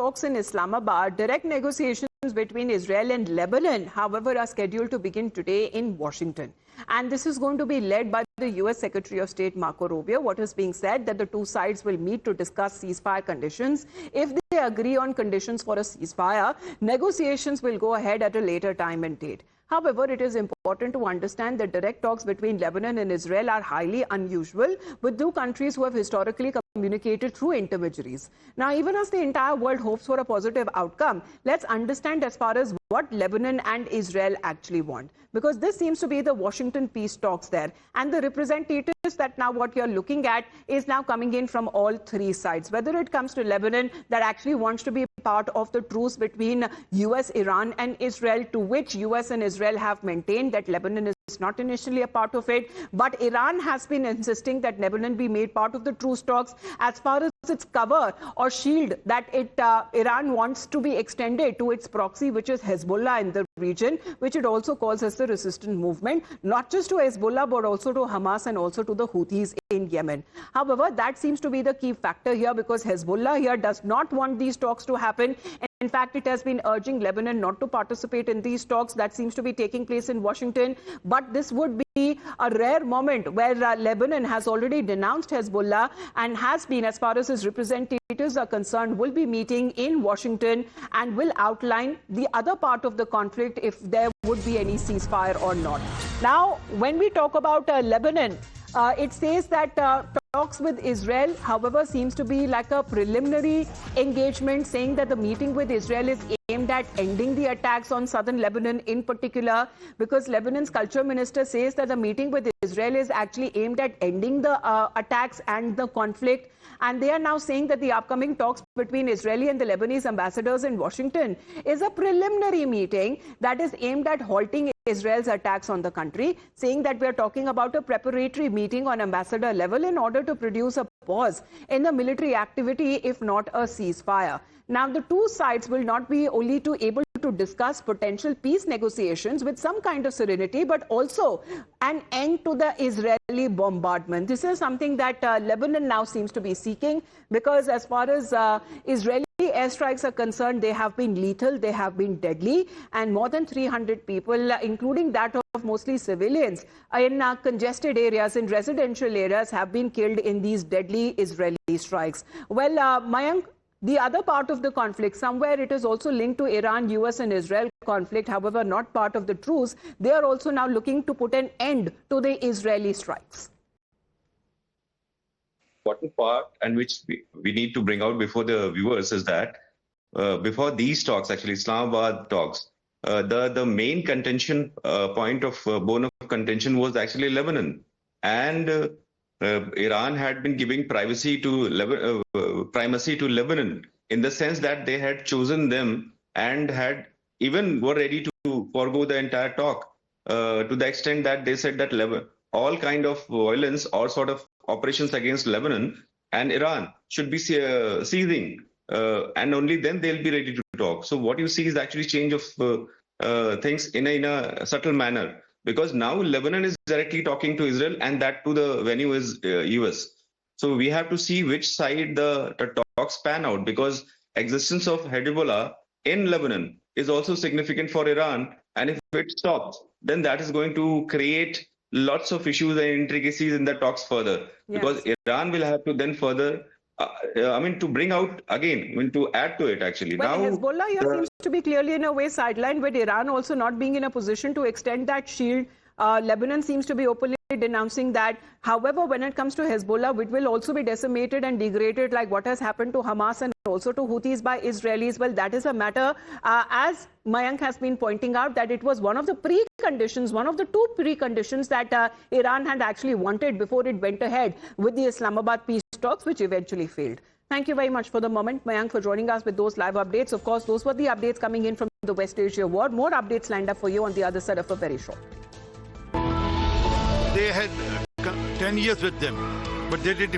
talks in Islamabad, direct negotiations between Israel and Lebanon, however, are scheduled to begin today in Washington. And this is going to be led by the U.S. Secretary of State Marco Rubio. What is being said that the two sides will meet to discuss ceasefire conditions. If they agree on conditions for a ceasefire, negotiations will go ahead at a later time and date. However, it is important to understand that direct talks between Lebanon and Israel are highly unusual, with two countries who have historically communicated through intermediaries. Now, even as the entire world hopes for a positive outcome, let's understand as far as what Lebanon and Israel actually want. Because this seems to be the Washington peace talks there. And the representatives that now what you're looking at is now coming in from all three sides. Whether it comes to Lebanon that actually wants to be part of the truce between US, Iran and Israel, to which US and Israel have maintained that Lebanon is not initially a part of it. But Iran has been insisting that Lebanon be made part of the truce talks. As far as its cover or shield that Iran wants to be extended to its proxy, which is Hezbollah in the region, which it also calls as the resistance movement, not just to Hezbollah, but also to Hamas and also to the Houthis in Yemen. However, that seems to be the key factor here, because Hezbollah here does not want these talks to happen. In fact, it has been urging Lebanon not to participate in these talks that seems to be taking place in Washington. But this would be a rare moment where Lebanon has already denounced Hezbollah and has been, as far as his representatives are concerned, will be meeting in Washington and will outline the other part of the conflict if there would be any ceasefire or not. Now, when we talk about Lebanon, it says that talks with Israel, however, seems to be like a preliminary engagement, saying that the meeting with Israel is aimed at ending the attacks on southern Lebanon in particular, because Lebanon's culture minister says that the meeting with Israel is actually aimed at ending the attacks and the conflict. And they are now saying that the upcoming talks between Israeli and the Lebanese ambassadors in Washington is a preliminary meeting that is aimed at halting Israel's attacks on the country, saying that we are talking about a preparatory meeting on ambassador level in order to produce a pause in the military activity, if not a ceasefire. Now, the two sides will not be only able to discuss potential peace negotiations with some kind of serenity, but also an end to the Israeli bombardment. This is something that Lebanon now seems to be seeking, because as far as Israeli airstrikes are concerned, they have been lethal, they have been deadly, and more than 300 people, including that of mostly civilians, in congested areas, in residential areas, have been killed in these deadly Israeli strikes. Well, Mayank, the other part of the conflict, somewhere it is also linked to Iran, US and Israel conflict, however, not part of the truce. They are also now looking to put an end to the Israeli strikes. Important part, and which we need to bring out before the viewers, is that before these talks, actually Islamabad talks, the main contention point of bone of contention was actually Lebanon. And Iran had been giving primacy to Lebanon, in the sense that they had chosen them and had even were ready to forego the entire talk, to the extent that they said that all kind of violence or sort of operations against Lebanon and Iran should be ceasing, and only then they'll be ready to talk. So what you see is actually change of things in a subtle manner. Because now Lebanon is directly talking to Israel, and that to the venue is US. So we have to see which side the talks pan out, because existence of Hezbollah in Lebanon is also significant for Iran. And if it stops, then that is going to create lots of issues and intricacies in the talks further. Yes. Because Iran will have to then further, to bring out again, to add to it actually. Well, now, Hezbollah here seems to be clearly in a way sidelined, with Iran also not being in a position to extend that shield. Lebanon seems to be openly denouncing that. However, when it comes to Hezbollah, it will also be decimated and degraded like what has happened to Hamas and also to Houthis by Israelis. Well, that is a matter, as Mayank has been pointing out, that it was one of the preconditions, one of the two preconditions that Iran had actually wanted before it went ahead with the Islamabad peace talks, which eventually failed. Thank you very much for the moment, Mayank, for joining us with those live updates. Of course, those were the updates coming in from the West Asia war. More updates lined up for you on the other side of a very short. They had 10 years with them, but they did